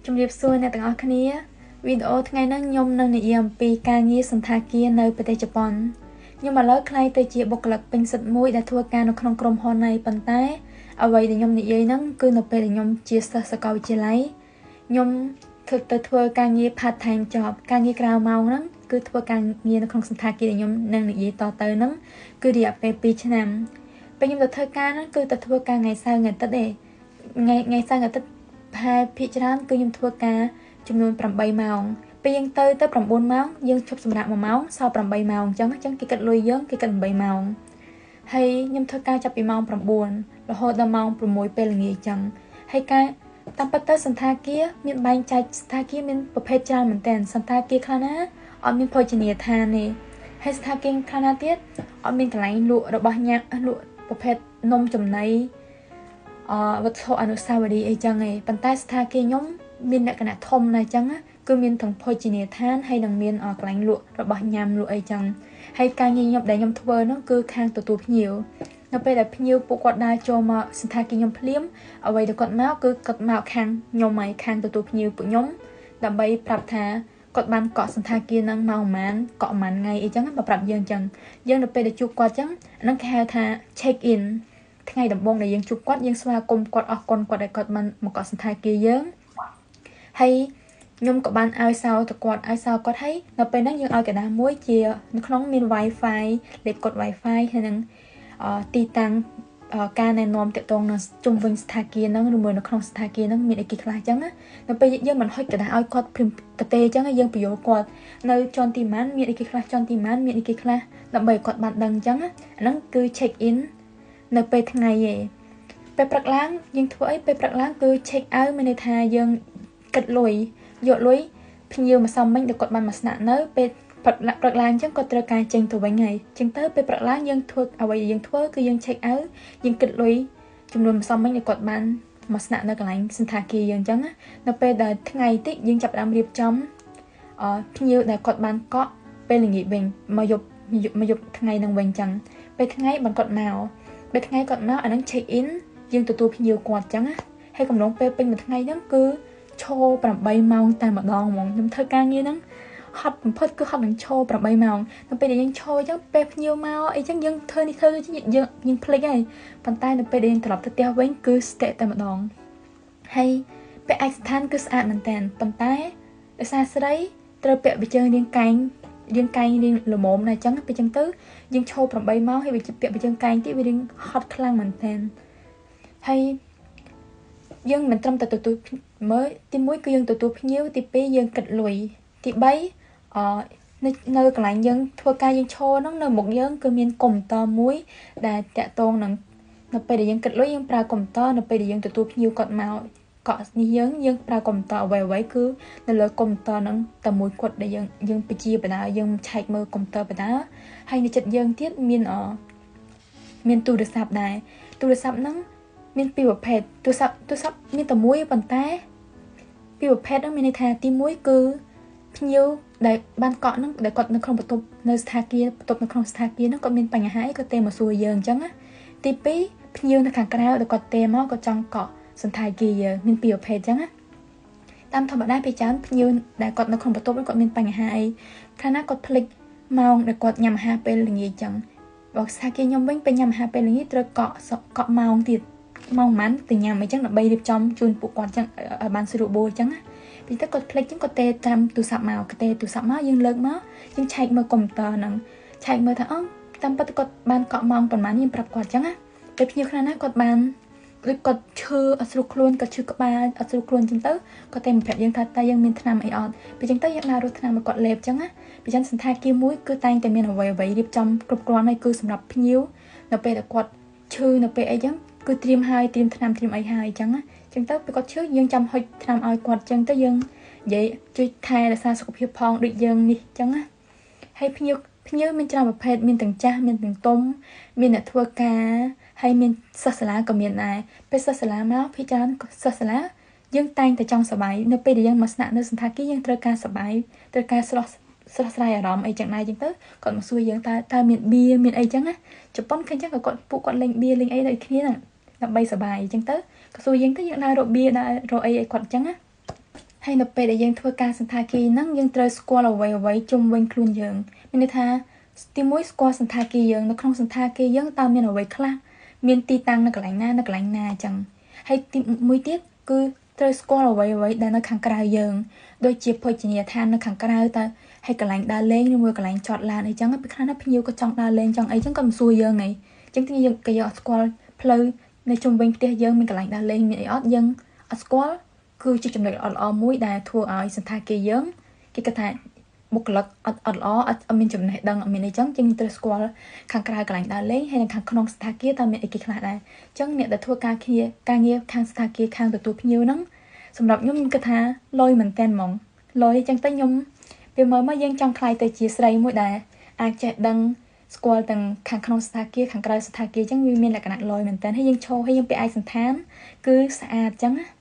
ជំរាបសួរអ្នកទាំងអស់គ្នាវីដេអូថ្ងៃនេះខ្ញុំនឹងនិយាយអំពីការងារសន្តាគារនៅប្រទេសជប៉ុនខ្ញុំឥឡូវខ្ល้ายទៅជាបុគ្គលិកពេញសិទ្ធិមួយដែលធ្វើការនៅក្នុងក្រុមហ៊ុនnàyប៉ុន្តែអ្វីដែលខ្ញុំនិយាយហ្នឹងគឺនៅពេលដែលខ្ញុំជាសិស្សសាកលវិទ្យាល័យខ្ញុំធ្វើការងារ part time job ការងារក្រៅម៉ោងហ្នឹងគឺធ្វើការងារនៅក្នុងសន្តាគារដែលខ្ញុំនឹងនិយាយតទៅហ្នឹងគឺរយៈពេល2ឆ្នាំពេលខ្ញុំទៅធ្វើការហ្នឹងគឺទៅធ្វើការថ្ងៃសៅរ៍ថ្ងៃអាទិត្យទេថ្ងៃសៅរ៍ថ្ងៃអាទិត្យភាគច្រើនគឺខ្ញុំធ្វើការចំនួន8ម៉ោងពេលយើងទៅ9ម៉ោងយើងឈប់សម្រាក1ម៉ោងសល់8ម៉ោងអញ្ចឹងគេគិតលុយយើងគេគិត8ម៉ោងហើយខ្ញុំធ្វើការចាប់ពីម៉ោង9រហូតដល់ម៉ោង6ពេលល្ងាចអញ្ចឹងហើយការតាមពិតទៅសន្តាគារមានបែងចែកសន្តាគារមានប្រភេទច្រើនមែនទែនសន្តាគារខ្លះណាអត់មានភោជនីយដ្ឋានទេហើយសន្តាគារខ្លះណាទៀតអត់មានកន្លែងលក់របស់ញ៉ាំលក់ប្រភេទនំចំណីវត្ថុអនុស្សាវរីយ៍អីចឹងឯងប៉ុន្តែសន្តាគារខ្ញុំមានលក្ខណៈធំណាស់ចឹងគឺមានទាំងភោជនីយដ្ឋានហើយនឹងមានកន្លែងលក់របស់ញ៉ាំលក់អីចឹងហើយការងារខ្ញុំធ្វើនោះគឺខាងទទួលភ្ញៀវនៅពេលដែលភ្ញៀវពួកគាត់ដើរចូលមកសន្តាគារខ្ញុំភ្លាមអ្វីដែលគាត់មកគឺគាត់មកខាងខ្ញុំហើយខាងទទួលភ្ញៀវពួកខ្ញុំដើម្បីប្រាប់ថាគាត់បានកក់សន្តាគារហ្នឹងមកប្រហែលកក់ប្រហែលថ្ងៃអីចឹងបើប្រាប់យើងចឹងយើងនៅពេលដែលជួបគាត់ចឹងហ្នឹងគេហៅថា check in ថ្ងៃដំបូងដែលយើងជួបគាត់យើងស្វាគមន៍គាត់អរគុណគាត់ដែលគាត់បានមកកក់សន្តាគារយើងហើយខ្ញុំក៏បានឲ្យសោទៅគាត់ឲ្យសោគាត់ហើយនៅពេលហ្នឹងយើងឲ្យកណ្ដាលមួយជានៅក្នុងមាន Wi-Fi លេបកត់ Wi-Fi ហើយនឹងទីតាំងការណែនាំតាក់ទងនឹងជុំវិញសន្តាគារហ្នឹងឬមួយនៅក្នុងសន្តាគារហ្នឹងមានអីគេខ្លះអញ្ចឹងនៅពេលយើងមិនហុចកណ្ដាលឲ្យគាត់ព្រមប្រទេសអញ្ចឹងយើងបញ្យល់គាត់នៅជាន់ទីម៉ានមានអីគេខ្លះជាន់ទីម៉ានមានអីគេខ្លះដើម្បីគាត់បានដឹងអញ្ចឹងអាហ្នឹងគឺ check in នៅពេលថ្ងៃឯងពេលព្រឹកឡើងយើងធ្វើអីពេលព្រឹកឡើងគឺ check out មានន័យថាយើងគិតលុយយកលុយភ្ញៀវមកសំមិញដែលគាត់បានមកស្នាក់នៅពេលព្រឹកឡើងអញ្ចឹងគាត់ត្រូវការចេញទៅវិញហើយអញ្ចឹងទៅពេលព្រឹកឡើងយើងធ្វើអ្វីដែលយើងធ្វើគឺយើង check out យើងគិតលុយចំនួនមកសំមិញដែលគាត់បានមកស្នាក់នៅកន្លែងសន្តាគារយើងអញ្ចឹងនៅពេលដែលថ្ងៃតិចយើងចាប់ផ្ដើមរៀបចំភ្ញៀវដែលគាត់បានកក់ពេលល្ងាចវិញមកយប់ថ្ងៃនឹងវិញអញ្ចឹងពេលថ្ងៃបានគាត់មកពេលថ្ងៃគាត់មកអានឹង check in យើងទទួលភ្ញៀវគាត់អញ្ចឹងហើយកំឡុងពេលពេញមួយថ្ងៃហ្នឹងគឺឈរ8ម៉ោងតែម្ដងហ្មងខ្ញុំធ្វើការងារហ្នឹងហត់បំផុតគឺហត់នឹងឈរ8ម៉ោងនៅពេលដែលយើងឈរអញ្ចឹងពេលភ្ញៀវមកអីចឹងយើងធ្វើនេះធ្វើយើងភ្លេចហើយប៉ុន្តែនៅពេលដែលយើងត្រឡប់ទៅផ្ទះវិញគឺស្ទែតែម្ដងហើយពាក់ឯកសណ្ឋានគឺស្អាតមែនតើប៉ុន្តែដោយសារស្រីត្រូវពាក់ប៊ីជើងរាងកែងរាងល្មមណាស់អញ្ចឹងពេលអញ្ចឹងទៅយើងឈរ8ម៉ោងហើយវាពាក់ប៊ីជើងកែងទៀតវារាងហត់ខ្លាំងមែនតើហើយយើងមិនត្រឹមតែទទួលមើលទី1គឺយើងទទួលភ្ញៀវទី2យើងគិតលុយទី3នៅកន្លែងយើងធ្វើការយើងឈរហ្នឹងនៅមុខយើងគឺមានកុំព្យូទ័រមួយដែលតាក់ទងនឹងនៅពេលដែលយើងគិតលុយយើងប្រើកុំព្យូទ័រនៅពេលដែលយើងទទួលភ្ញៀវគាត់មកកក់នេះយើងប្រើកុំព្យូទ័រអ្វីគឺនៅលើកុំព្យូទ័រហ្នឹងតែមួយគាត់ដែលយើងបជាបណ្ដាយើងឆែកមើលកុំព្យូទ័របណ្ដាហើយនៅចិត្តយើងទៀតមានទូរស័ព្ទដែរទូរស័ព្ទហ្នឹងមានពីរប្រភេទទូរស័ព្ទមានតែមួយប៉ុន្តែពីរប្រភេទហ្នឹងមានន័យថាទី1គឺភ្ញៀវដែលបានកក់ហ្នឹងដែលគាត់នៅក្នុងបន្ទប់នៅសន្តាគារបន្ទប់នៅក្នុងសន្តាគារហ្នឹងគាត់មានបញ្ហាអីគាត់ទេមកសួរយើងអញ្ចឹងណាទី2ភ្ញៀវនៅខាងក្រៅដែលគាត់ទេមកគាត់ចង់កក់សន្តាគារយើងមានពីរប្រភេទអញ្ចឹងណាតាមធម្មតាពេលច្រើនភ្ញៀវដែលគាត់នៅក្នុងបន្ទប់ហ្នឹងគាត់មានបញ្ហាអីខ្លះណាគាត់ភ្លេចម៉ោងដែលគាត់ញ៉ាំអាហារពេលល្ងាចអញ្ចឹងបើសន្តាគារខ្ញុំវិញពេលញ៉ាំអាហារពេលល្ងាចត្រូវកក់ម៉ោងទៀតម៉ោងប៉ុន្មានទៅញ៉ាំអីចឹងដើម្បីរៀបចំជូនពួកគាត់ចឹងឲ្យបានស្រួលបួលចឹងណាពីទៅគាត់ភ្លេចចឹងគាត់ទេតាមទូរស័ព្ទមកយើងលើកមកយើងឆែកមើលកុំព្យូទ័រហ្នឹងឆែកមើលថាតាមពិតគាត់បានកក់ម៉ោងប៉ុន្មានយើងប្រាប់គាត់ចឹងណាពេលភ្ញៀវខ្លះណាគាត់បានដូចគាត់ឈឺអត់ស្រួលខ្លួនគាត់ឈឺក្បាលអត់ស្រួលខ្លួនចឹងទៅគាត់តែមកប្រាប់យើងថាតើយើងមានថ្នាំអីអត់ពេលចឹងទៅយើងដើររកថ្នាំមកគាត់លេបចឹងណាពីចឹងសន្តាគារមួយគឺតែងតែមានអ្វីរៀបចំគ្រប់គ្រាន់ហើយគឺសម្រាប់ភ្ញៀវនៅពេលដែលគាត់ឈឺនៅពេលអីចឹងគឺត្រៀមថ្នាំត្រៀមអីហើយអញ្ចឹងទៅពេលគាត់ឈឺយើងចាំហុចថ្នាំឲ្យគាត់អញ្ចឹងទៅយើងនិយាយជួយថែរក្សាសុខភាពផងដូចយើងនេះអញ្ចឹងណាហើយភ្ញៀវមានច្រើនប្រភេទមានទាំងចាស់មានទាំងទុំមានអ្នកធ្វើការហើយមានសិស្សសាលាក៏មានដែរពេលសិស្សសាលាមកភាគច្រើនសិស្សសាលាយើងតែងតែចង់សប្បាយនៅពេលដែលយើងមកស្នាក់នៅសន្តាគារយើងត្រូវការសប្បាយត្រូវការស្រស់ស្រាយអារម្មណ៍អីចឹងដែរអញ្ចឹងទៅគាត់មកសួរយើងតើមានបៀមានអីចឹងណាជប៉ុនឃើញចឹងក៏គាត់លេងបៀលេងអីដូចគ្នាហ្នឹងដើម្បីសប្បាយអញ្ចឹងទៅក៏សួរយើងទៅយើងដើររកបៀដើររកអីឲ្យគាត់អញ្ចឹងណា ហើយនៅពេលដែលយើងធ្វើការសន្តាគារហ្នឹងយើងត្រូវស្គាល់អ្វីជុំវិញខ្លួនយើងមានន័យថាទីមួយស្គាល់សន្តាគារយើងនៅក្នុងសន្តាគារយើងតើមានអ្វីខ្លះមានទីតាំងនៅកន្លែងណាអញ្ចឹងហើយទីមួយទៀតគឺត្រូវស្គាល់អ្វីដែលនៅខាងក្រៅយើងដូចជាភោជនីយដ្ឋាននៅខាងក្រៅតើហើយកន្លែងដើរលេងឬមួយកន្លែងចតឡានអីចឹងពេលខ្លះណាភ្ញៀវក៏ចង់ដើរលេងចង់អីចឹងក៏មិនសួរយើងហីអញ្ចឹងយើងក៏យកស្គាល់ផ្លូវនៅជុំវិញផ្ទះយើងមានកន្លែងដើរលេងមានអីអត់យើងអត់ស្គាល់គឺជាចំណុចល្អមួយដែលធ្វើឲ្យសន្តាគារយើងគេគិតថាបុគ្គលិកអត់ល្អអត់មានចំណេះដឹងអត់មានអីចឹងយើងត្រូវស្គាល់ខាងក្រៅកន្លែងដើរលេងហើយនៅខាងក្នុងសន្តាគារតើមានអីគេខ្លះដែរអញ្ចឹងអ្នកដែលធ្វើការងារខាងសន្តាគារខាងទទួលភ្ញៀវហ្នឹងសម្រាប់ខ្ញុំគិតថាលយមែនតែនហ្មងលយអញ្ចឹងទៅខ្ញុំពេលមើលមកយើងចង់ខ្លាយទៅជាស្រីមួយដែលអាចចេះដឹងស្គាល់ទាំងខាងក្នុងសន្តាគារខាងក្រៅសន្តាគារអញ្ចឹងវាមានលក្ខណៈលយមែនតែនហើយយើងឈរហើយយើងពាក់ឯកសណ្ឋានគឺស្អាតអញ្ចឹងណា